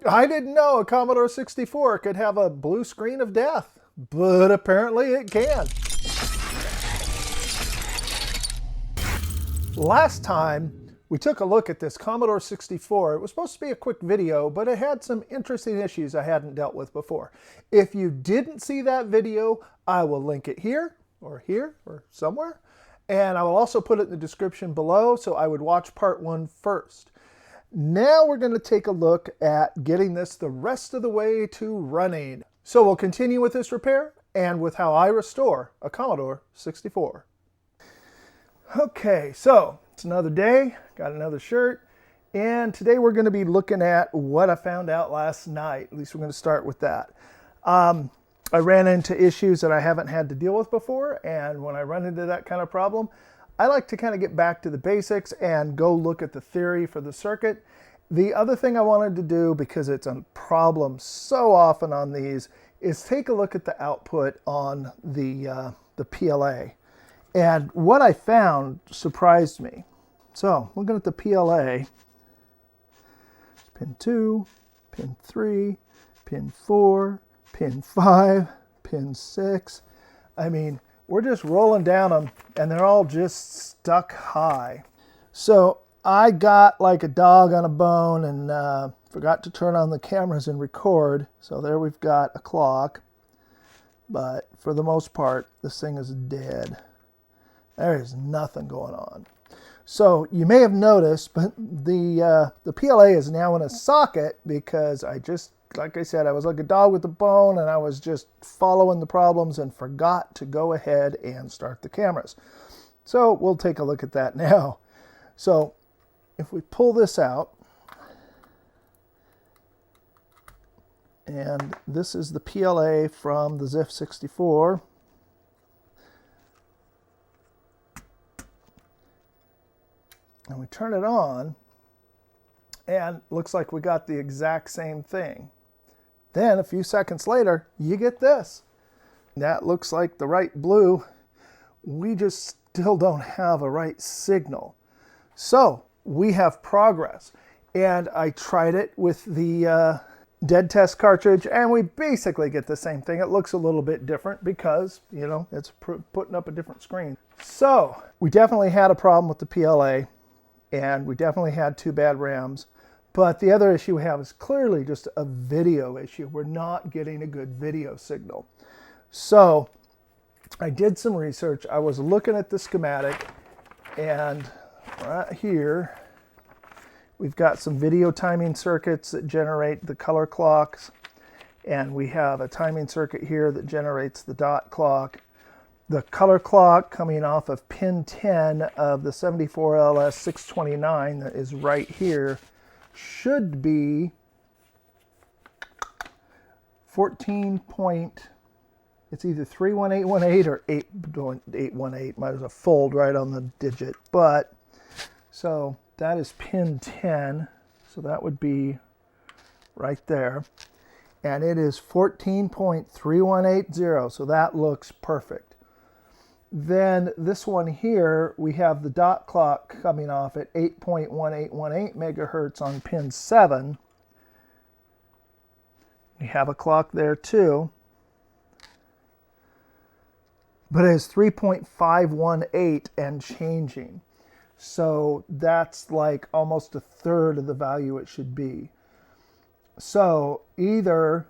I didn't know a Commodore 64 could have a blue screen of death, but apparently it can. Last time we took a look at this Commodore 64. It was supposed to be a quick video, but it had some interesting issues I hadn't dealt with before. If you didn't see that video, I will link it here or somewhere. And I will also put it in the description below, so I would watch part 1 first. Now we're going to take a look at getting this the rest of the way to running. So we'll continue with this repair and with how I restore a Commodore 64. Okay, so it's another day, got another shirt, and today we're going to be looking at what I found out last night. At least we're going to start with that. I ran into issues that I haven't had to deal with before, and when I run into that kind of problem, I like to kind of get back to the basics and go look at the theory for the circuit. The other thing I wanted to do, because it's a problem so often on these, is take a look at the output on the PLA. And what I found surprised me. So looking at the PLA, pin 2, pin 3, pin 4, pin 5, pin 6. I mean, we're just rolling down them and they're all just stuck high. So I got like a dog on a bone and forgot to turn on the cameras and record. So there we've got a clock. But for the most part, this thing is dead. There is nothing going on. So you may have noticed, but the PLA is now in a socket because like I said, I was like a dog with a bone and I was just following the problems and forgot to go ahead and start the cameras. So we'll take a look at that now. So if we pull this out, and this is the PLA from the ZIF 64. And we turn it on, and looks like we got the exact same thing. Then a few seconds later, you get this. That looks like the right blue. We just still don't have a right signal. So we have progress. And I tried it with the dead test cartridge, and we basically get the same thing. It looks a little bit different because, you know, it's putting up a different screen. So we definitely had a problem with the PLA. And we definitely had 2 bad RAMs. But the other issue we have is clearly just a video issue. We're not getting a good video signal. So I did some research. I was looking at the schematic, and right here we've got some video timing circuits that generate the color clocks. And we have a timing circuit here that generates the dot clock. The color clock coming off of pin 10 of the 74LS629 that is right here should be 14 point, it's either 31818 or 818. Might as well fold right on the digit. But, so that is pin 10. So that would be right there. And it is 14.3180. So that looks perfect. Then this one here, we have the dot clock coming off at 8.1818 megahertz on pin 7. We have a clock there too. But it is 3.518 and changing. So that's like almost a third of the value it should be. So either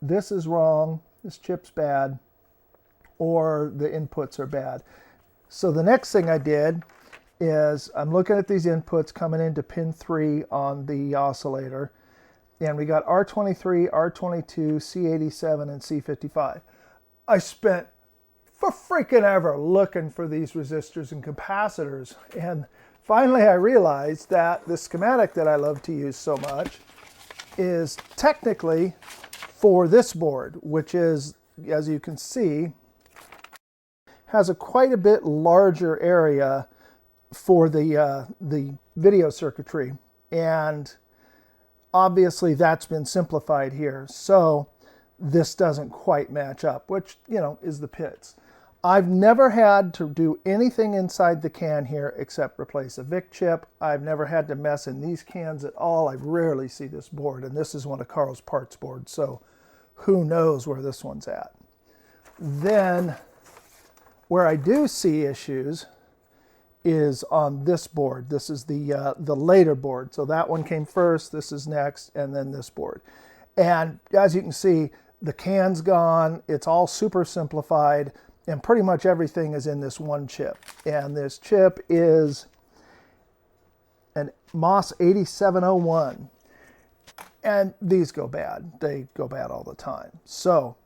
this is wrong, this chip's bad, or the inputs are bad. So the next thing I did is I'm looking at these inputs coming into pin 3 on the oscillator, and we got R23, R22, C87, and C55. I spent for freaking ever looking for these resistors and capacitors, and finally I realized that the schematic that I love to use so much is technically for this board, which is, as you can see, has a quite a bit larger area for the video circuitry, and obviously that's been simplified here, so this doesn't quite match up, which, you know, is the pits. I've never had to do anything inside the can here except replace a VIC chip. I've never had to mess in these cans at all. I rarely see this board, and this is one of Carl's parts boards, so who knows where this one's at. Then where I do see issues is on this board. This is the later board. So that one came first, this is next, and then this board. And as you can see, the can's gone, it's all super simplified, and pretty much everything is in this one chip. And this chip is an MOS 8701. And these go bad. They go bad all the time. So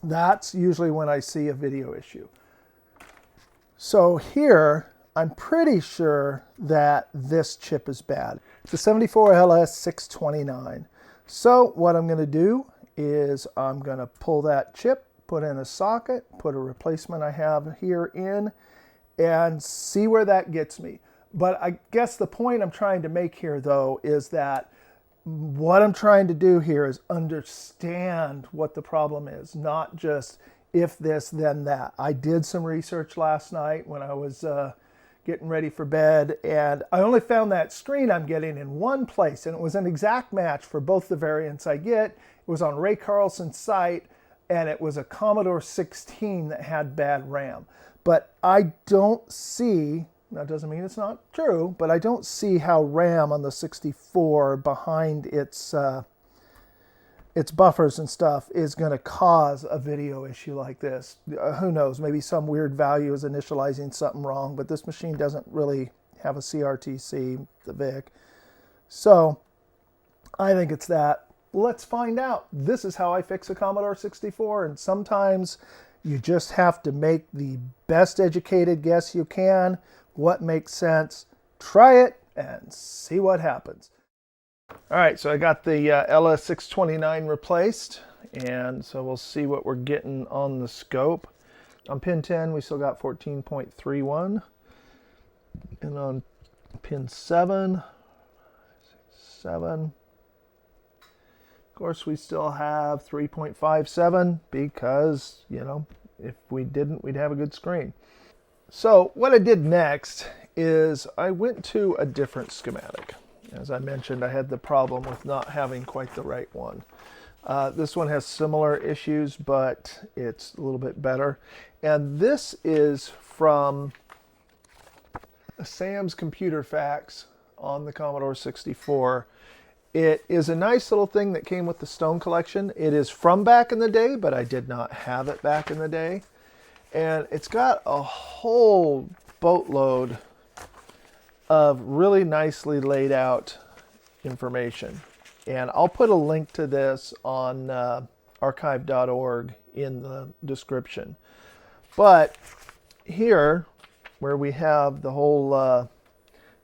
that's usually when I see a video issue. So here, I'm pretty sure that this chip is bad. It's a 74LS629. So what I'm going to do is I'm going to pull that chip, put in a socket, put a replacement I have here in, and see where that gets me. But I guess the point I'm trying to make here, though, is that what I'm trying to do here is understand what the problem is, not just if this, then that. I did some research last night when I was getting ready for bed, and I only found that screen I'm getting in one place, and it was an exact match for both the variants I get. It was on Ray Carlson's site, and it was a Commodore 16 that had bad RAM. But I don't see, that doesn't mean it's not true, but I don't see how RAM on the 64 behind its buffers and stuff is going to cause a video issue like this. Who knows, maybe some weird value is initializing something wrong, but this machine doesn't really have a CRTC, the VIC. So I think it's that. Let's find out. This is how I fix a Commodore 64, and sometimes you just have to make the best educated guess you can. What makes sense? Try it and see what happens. All right, so I got the LS629 replaced, and so we'll see what we're getting on the scope. On pin 10, we still got 14.31, and on pin 7, of course, we still have 3.57 because, you know, if we didn't, we'd have a good screen. So what I did next is I went to a different schematic. As I mentioned, I had the problem with not having quite the right one. This one has similar issues, but it's a little bit better. And this is from a Sam's Computer Facts on the Commodore 64. It is a nice little thing that came with the Stone collection. It is from back in the day, but I did not have it back in the day. And it's got a whole boatload of really nicely laid out information. And I'll put a link to this on archive.org in the description. But here, where we have the whole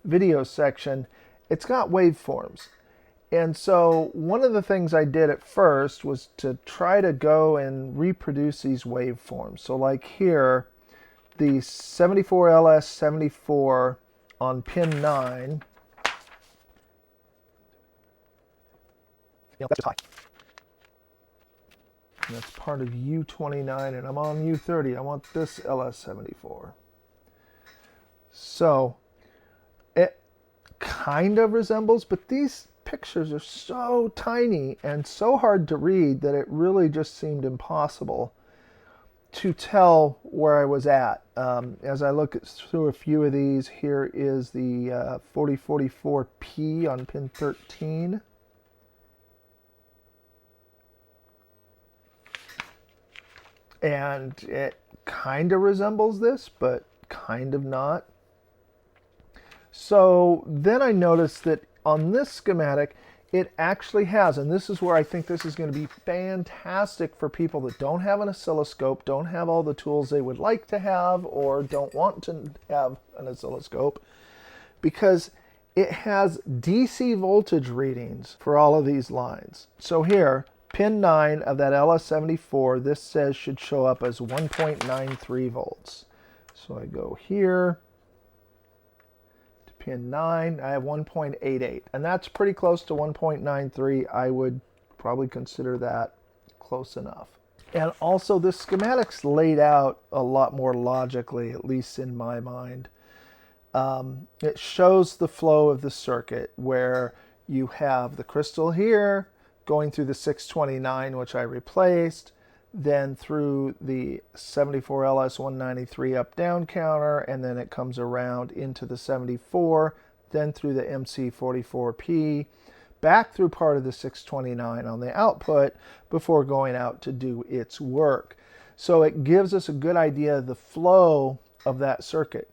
video section, it's got waveforms. And so one of the things I did at first was to try to go and reproduce these waveforms. So like here, the 74LS74 on pin 9, that's high. And that's part of U29, and I'm on U30. I want this LS74. So it kind of resembles, but these pictures are so tiny and so hard to read that it really just seemed impossible to tell where I was at. As I look through a few of these, here is the 4044P on pin 13. And it kind of resembles this, but kind of not. So then I noticed that on this schematic, it actually has, and this is where I think this is going to be fantastic for people that don't have an oscilloscope, don't have all the tools they would like to have, or don't want to have an oscilloscope, because it has DC voltage readings for all of these lines. So here, pin 9 of that LS74, this says should show up as 1.93 volts. So I go here, pin 9, I have 1.88, and that's pretty close to 1.93. I would probably consider that close enough. And also the schematic's laid out a lot more logically, at least in my mind. It shows the flow of the circuit where you have the crystal here going through the 629, which I replaced, then through the 74LS193 up-down counter, and then it comes around into the 74, then through the MC44P, back through part of the 629 on the output before going out to do its work. So it gives us a good idea of the flow of that circuit.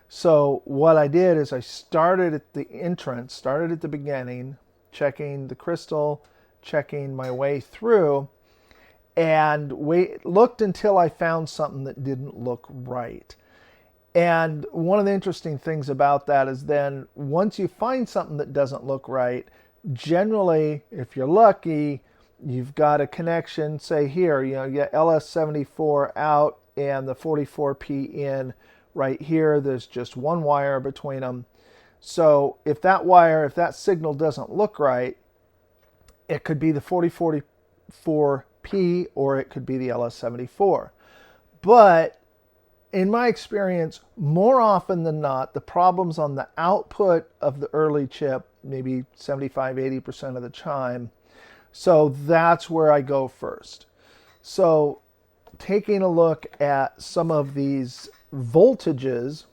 So what I did is I started at the entrance, started at the beginning, checking the crystal, checking my way through, and looked until I found something that didn't look right. And one of the interesting things about that is then once you find something that doesn't look right, generally, if you're lucky, you've got a connection, say here, you get LS74 out and the 44P in right here. There's just one wire between them. So if that signal doesn't look right, it could be the 4044P or it could be the LS74. But in my experience, more often than not, the problem's on the output of the early chip, maybe 75–80% of the time. So that's where I go first. So taking a look at some of these voltages,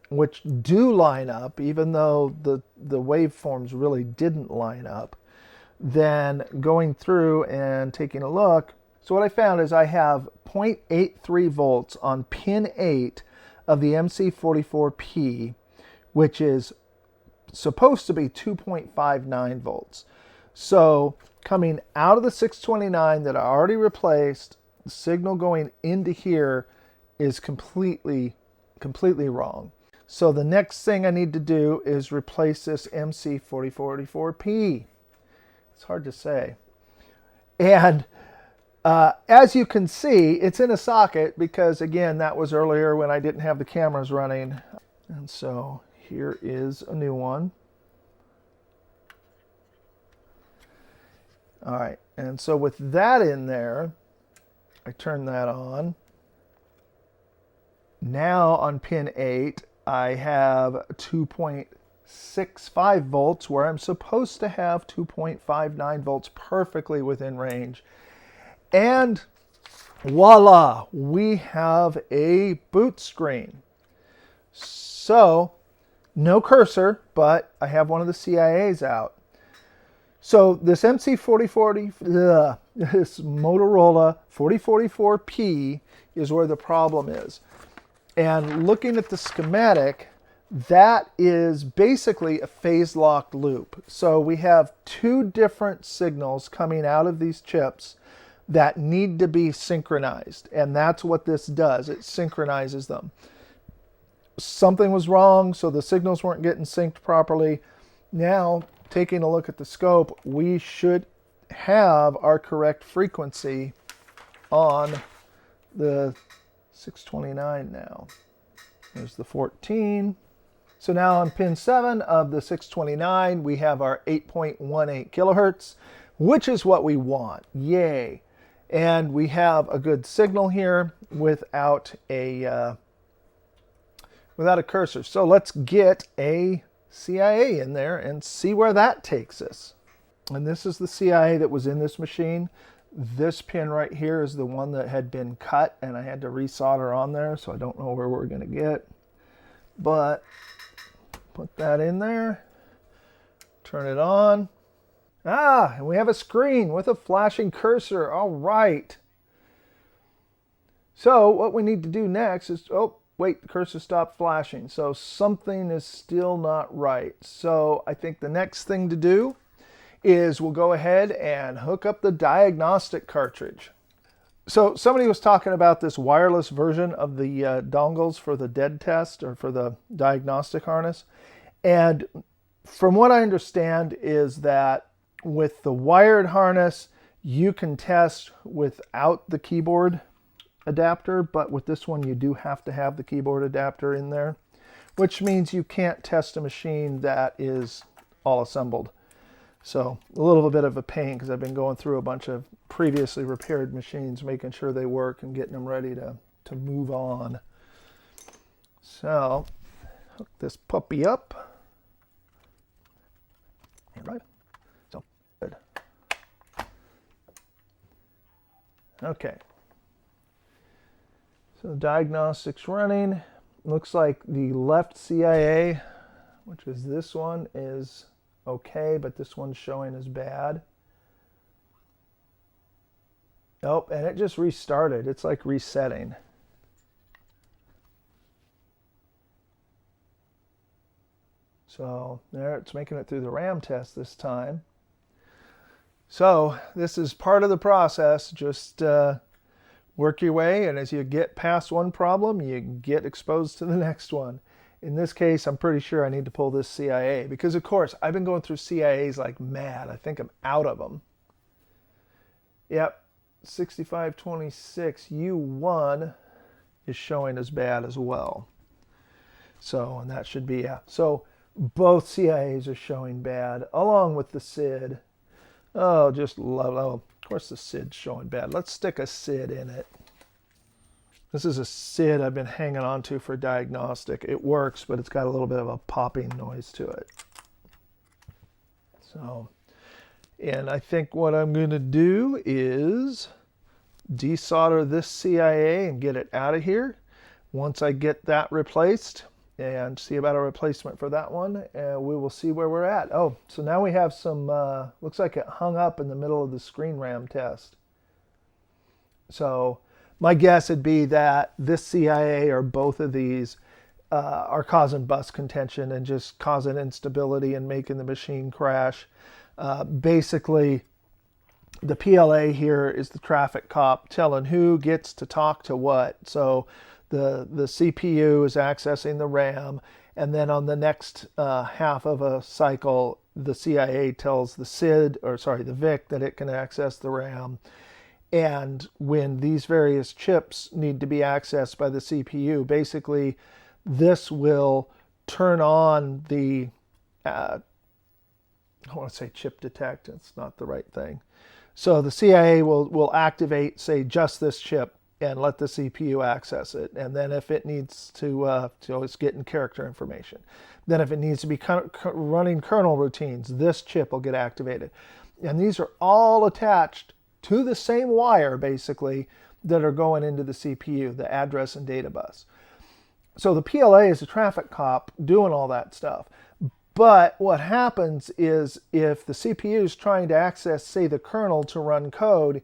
which do line up, even though the waveforms really didn't line up, then going through and taking a look. So what I found is I have 0.83 volts on pin 8 of the MC44P, which is supposed to be 2.59 volts. So coming out of the 629 that I already replaced, the signal going into here is completely wrong. So the next thing I need to do is replace this MC4044P. It's hard to say. And as you can see, it's in a socket because, again, that was earlier when I didn't have the cameras running. And so here is a new one. All right, and so with that in there, I turn that on. Now on pin 8, I have 2.65 volts where I'm supposed to have 2.59 volts perfectly within range. And voila, we have a boot screen. So no cursor, but I have one of the CIAs out. So this MC4040, this Motorola 4044P is where the problem is. And looking at the schematic, that is basically a phase-locked loop. So we have two different signals coming out of these chips that need to be synchronized. And that's what this does. It synchronizes them. Something was wrong, so the signals weren't getting synced properly. Now, taking a look at the scope, we should have our correct frequency on the 629 now. There's the 14. So now on pin 7 of the 629, we have our 8.18 kilohertz, which is what we want. Yay. And we have a good signal here without a cursor. So let's get a CIA in there and see where that takes us. And this is the CIA that was in this machine. This pin right here is the one that had been cut and I had to resolder on there, so I don't know where we're going to get. But put that in there, turn it on. Ah, and we have a screen with a flashing cursor. All right. So what we need to do next is, oh, wait, the cursor stopped flashing. So something is still not right. So I think the next thing to do is we'll go ahead and hook up the diagnostic cartridge. So somebody was talking about this wireless version of the dongles for the dead test or for the diagnostic harness. And from what I understand is that with the wired harness, you can test without the keyboard adapter, but with this one you do have to have the keyboard adapter in there, which means you can't test a machine that is all assembled. So a little bit of a pain because I've been going through a bunch of previously repaired machines, making sure they work and getting them ready to move on. So hook this puppy up. All right. So good. Okay. So the diagnostics running. Looks like the left CIA, which is this one, is okay, but this one's showing as bad. Nope, and it just restarted. It's like resetting. So there, it's making it through the RAM test this time. So this is part of the process. Just work your way, and as you get past one problem, you get exposed to the next one. In this case, I'm pretty sure I need to pull this CIA because, of course, I've been going through CIAs like mad. I think I'm out of them. Yep, 6526 U1 is showing as bad as well. So, and that should be, yeah. So both CIAs are showing bad, along with the SID. Oh, just love, oh, of course the SID's showing bad. Let's stick a SID in it. This is a SID I've been hanging on to for diagnostic. It works, but it's got a little bit of a popping noise to it. So, and I think what I'm going to do is desolder this CIA and get it out of here. Once I get that replaced and see about a replacement for that one, we will see where we're at. Oh, so now we have some, looks like it hung up in the middle of the screen RAM test. So my guess would be that this CIA or both of these are causing bus contention and just causing instability and making the machine crash. Basically, the PLA here is the traffic cop telling who gets to talk to what. So the CPU is accessing the RAM, and then on the next half of a cycle, the CIA tells the SID, or sorry, the VIC, that it can access the RAM. And when these various chips need to be accessed by the CPU, basically this will turn on the, I want to say chip detect, it's not the right thing. So the CIA will activate, say, just this chip and let the CPU access it. And then if it needs to, so it's getting character information. Then if it needs to be running kernel routines, this chip will get activated. And these are all attached to the same wire, basically, that are going into the CPU, the address and data bus. So the PLA is a traffic cop doing all that stuff. But what happens is if the CPU is trying to access, say, the kernel to run code,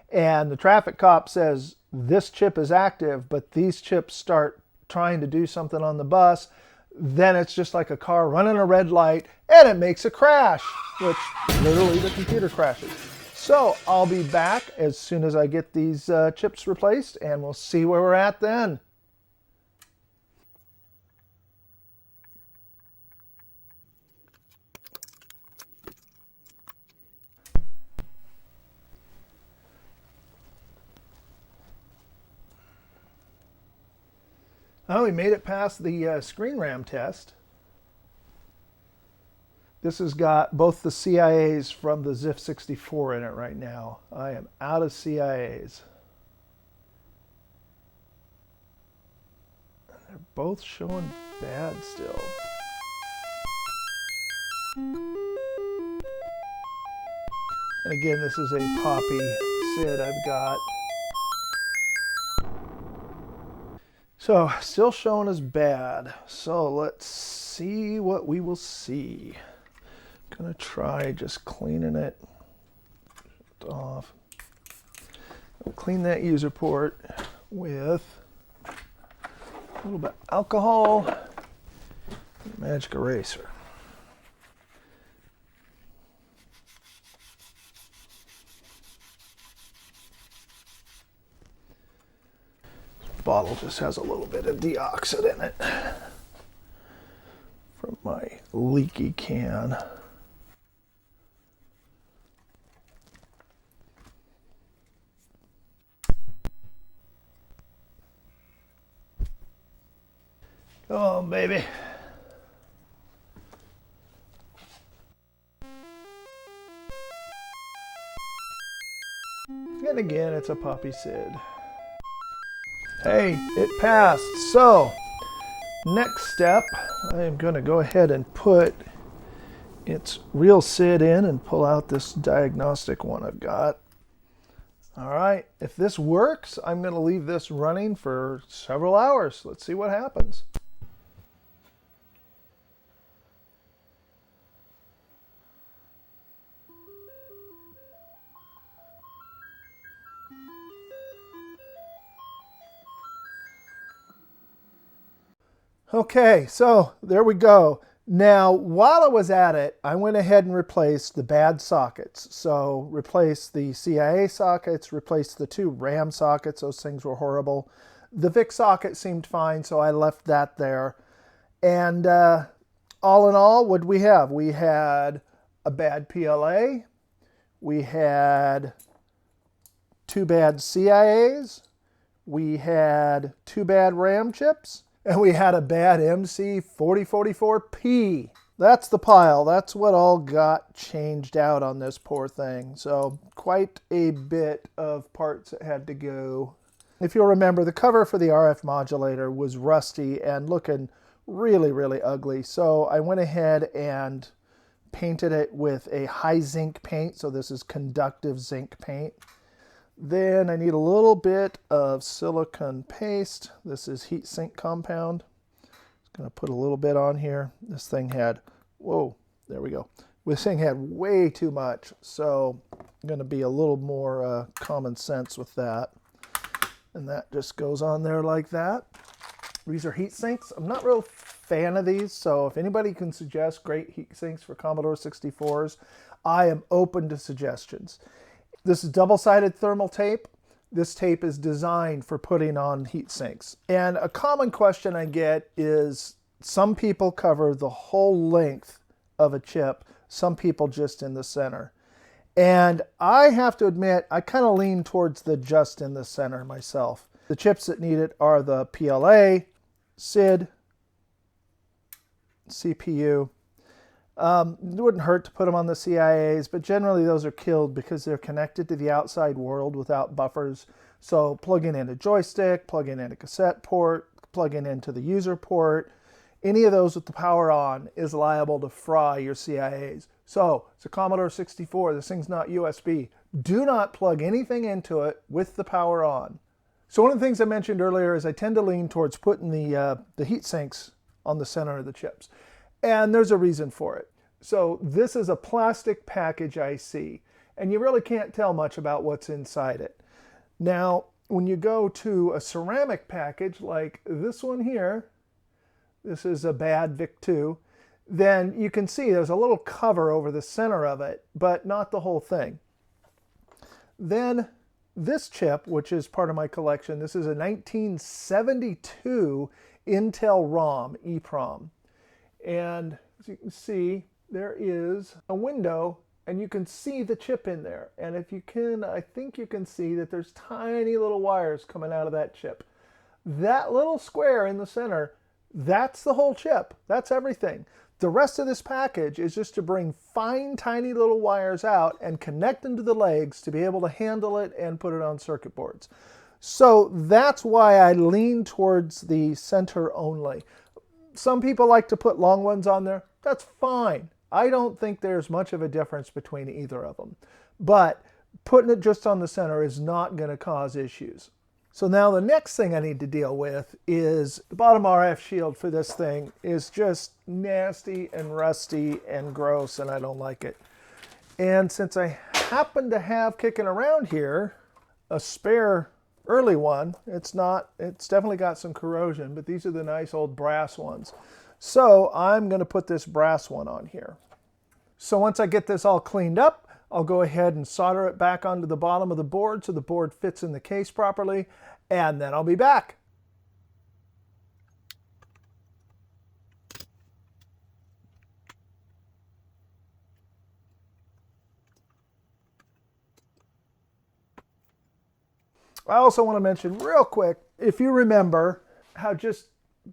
and the traffic cop says this chip is active, but these chips start trying to do something on the bus, then it's just like a car running a red light, and it makes a crash, which literally the computer crashes. So I'll be back as soon as I get these chips replaced, and we'll see where we're at then. Oh, we made it past the screen RAM test. This has got both the CIAs from the ZIF64 in it right now. I am out of CIAs. And they're both showing bad still. And again, this is a Poppy SID I've got. So, still showing as bad. So, let's see what we will see. Gonna try just cleaning it off. I'll clean that user port with a little bit of alcohol and magic eraser. This bottle just has a little bit of deoxit in it from my leaky can. Come on, baby. Come on, baby. And again, it's a Poppy SID. Hey, it passed. So, next step, I am going to go ahead and put its real SID in and pull out this diagnostic one I've got. All right, if this works, I'm going to leave this running for several hours. Let's see what happens. Okay, so there we go. Now, while I was at it, I went ahead and replaced the bad sockets. So, replaced the CIA sockets, replaced the 2 RAM sockets. Those things were horrible. The VIC socket seemed fine, so I left that there. And all in all, what did we have? We had a bad PLA. We had 2 bad CIAs. We had 2 bad RAM chips. And we had a bad MC4044P. That's the pile. That's what all got changed out on this poor thing. So quite a bit of parts that had to go. If you'll remember, the cover for the RF modulator was rusty and looking really, really ugly. So I went ahead and painted it with a high zinc paint. So this is conductive zinc paint. Then I need a little bit of silicone paste. This is heat sink compound. Just going to put a little bit on here. This thing had, whoa, there we go. This thing had way too much, so I'm going to be a little more common sense with that. And that just goes on there like that. These are heat sinks. I'm not real fan of these, so if anybody can suggest great heat sinks for Commodore 64s, I am open to suggestions. This is double-sided thermal tape. This tape is designed for putting on heat sinks. And a common question I get is some people cover the whole length of a chip, some people just in the center. And I have to admit, I kind of lean towards the just in the center myself. The chips that need it are the PLA, SID, CPU. It wouldn't hurt to put them on the CIAs, but generally those are killed because they're connected to the outside world without buffers. So plugging in a joystick, plugging in a cassette port, plugging into the user port, any of those with the power on is liable to fry your CIAs. So it's a Commodore 64, this thing's not USB. Do not plug anything into it with the power on. So one of the things I mentioned earlier is I tend to lean towards putting the heat sinks on the center of the chips. And there's a reason for it. So this is a plastic package IC, and you really can't tell much about what's inside it. Now, when you go to a ceramic package like this one here, this is a bad VIC-2, then you can see there's a little cover over the center of it, but not the whole thing. Then this chip, which is part of my collection, this is a 1972 Intel ROM, EEPROM. And as you can see, there is a window and you can see the chip in there. And if you can, I think you can see that there's tiny little wires coming out of that chip. That little square in the center, that's the whole chip. That's everything. The rest of this package is just to bring fine, tiny little wires out and connect them to the legs to be able to handle it and put it on circuit boards. So that's why I lean towards the center only. Some people like to put long ones on there. That's fine. I don't think there's much of a difference between either of them. But putting it just on the center is not going to cause issues. So now the next thing I need to deal with is the bottom RF shield for this thing is just nasty and rusty and gross, and I don't like it. And since I happen to have kicking around here a spare early one, it's definitely got some corrosion, but these are the nice old brass ones. So I'm going to put this brass one on here. So once I get this all cleaned up, I'll go ahead and solder it back onto the bottom of the board so the board fits in the case properly, and then I'll be back. I also want to mention real quick, if you remember how just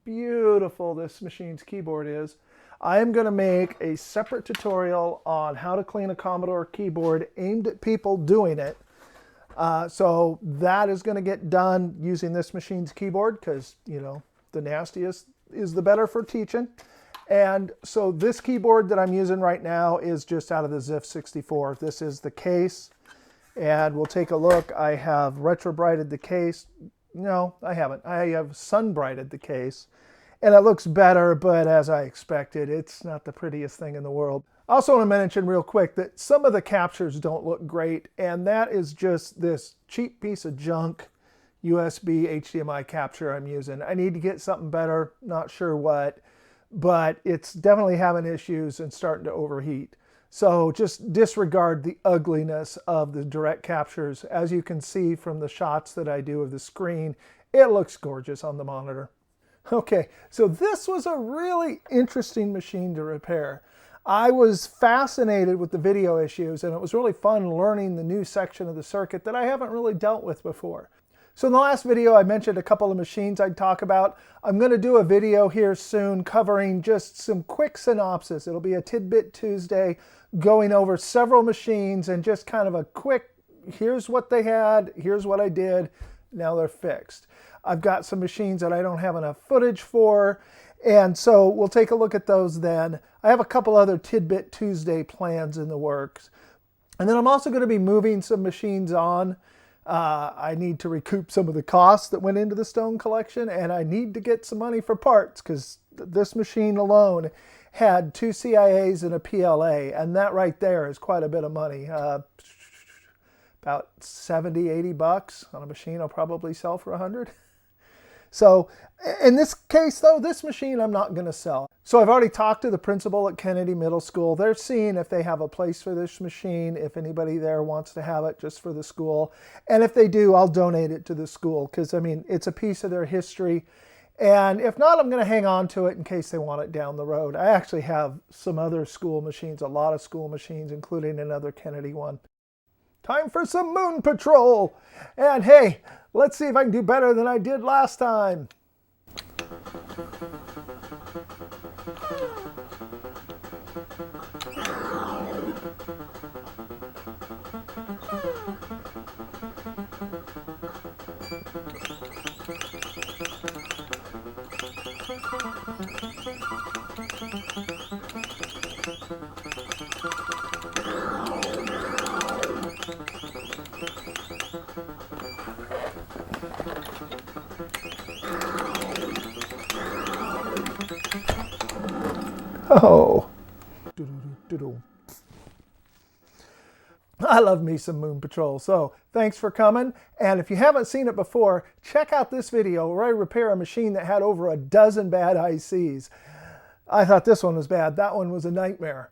beautiful this machine's keyboard is, I am going to make a separate tutorial on how to clean a Commodore keyboard aimed at people doing it. So that is going to get done using this machine's keyboard because, you know, the nastiest is the better for teaching. And so this keyboard that I'm using right now is just out of the ZIF 64. This is the case. And we'll take a look. I have retro-brighted the case. No, I haven't. I have sun-brighted the case. And it looks better, but as I expected, it's not the prettiest thing in the world. I also want to mention real quick that some of the captures don't look great, and that is just this cheap piece of junk USB HDMI capture I'm using. I need to get something better, not sure what, but it's definitely having issues and starting to overheat. So just disregard the ugliness of the direct captures. As you can see from the shots that I do of the screen, it looks gorgeous on the monitor. Okay, so this was a really interesting machine to repair. I was fascinated with the video issues, and it was really fun learning the new section of the circuit that I haven't really dealt with before. So in the last video, I mentioned a couple of machines I'd talk about. I'm going to do a video here soon covering just some quick synopsis. It'll be a Tidbit Tuesday going over several machines and just kind of a quick, here's what they had, here's what I did, now they're fixed. I've got some machines that I don't have enough footage for, and so we'll take a look at those then. I have a couple other Tidbit Tuesday plans in the works. And then I'm also going to be moving some machines on. I need to recoup some of the costs that went into the Stone collection, and I need to get some money for parts because this machine alone had 2 CIAs and a PLA, and that right there is quite a bit of money. About 70, 80 bucks on a machine I'll probably sell for 100. So in this case, though, this machine I'm not going to sell. So I've already talked to the principal at Kennedy Middle School. They're seeing if they have a place for this machine, if anybody there wants to have it just for the school. And if they do, I'll donate it to the school because, I mean, it's a piece of their history. And if not, I'm going to hang on to it in case they want it down the road. I actually have some other school machines, a lot of school machines, including another Kennedy one. Time for some Moon Patrol! And hey, let's see if I can do better than I did last time. Oh. I love me some Moon Patrol, so thanks for coming. And if you haven't seen it before, check out this video where I repair a machine that had over a dozen bad ICs. I thought this one was bad. That one was a nightmare.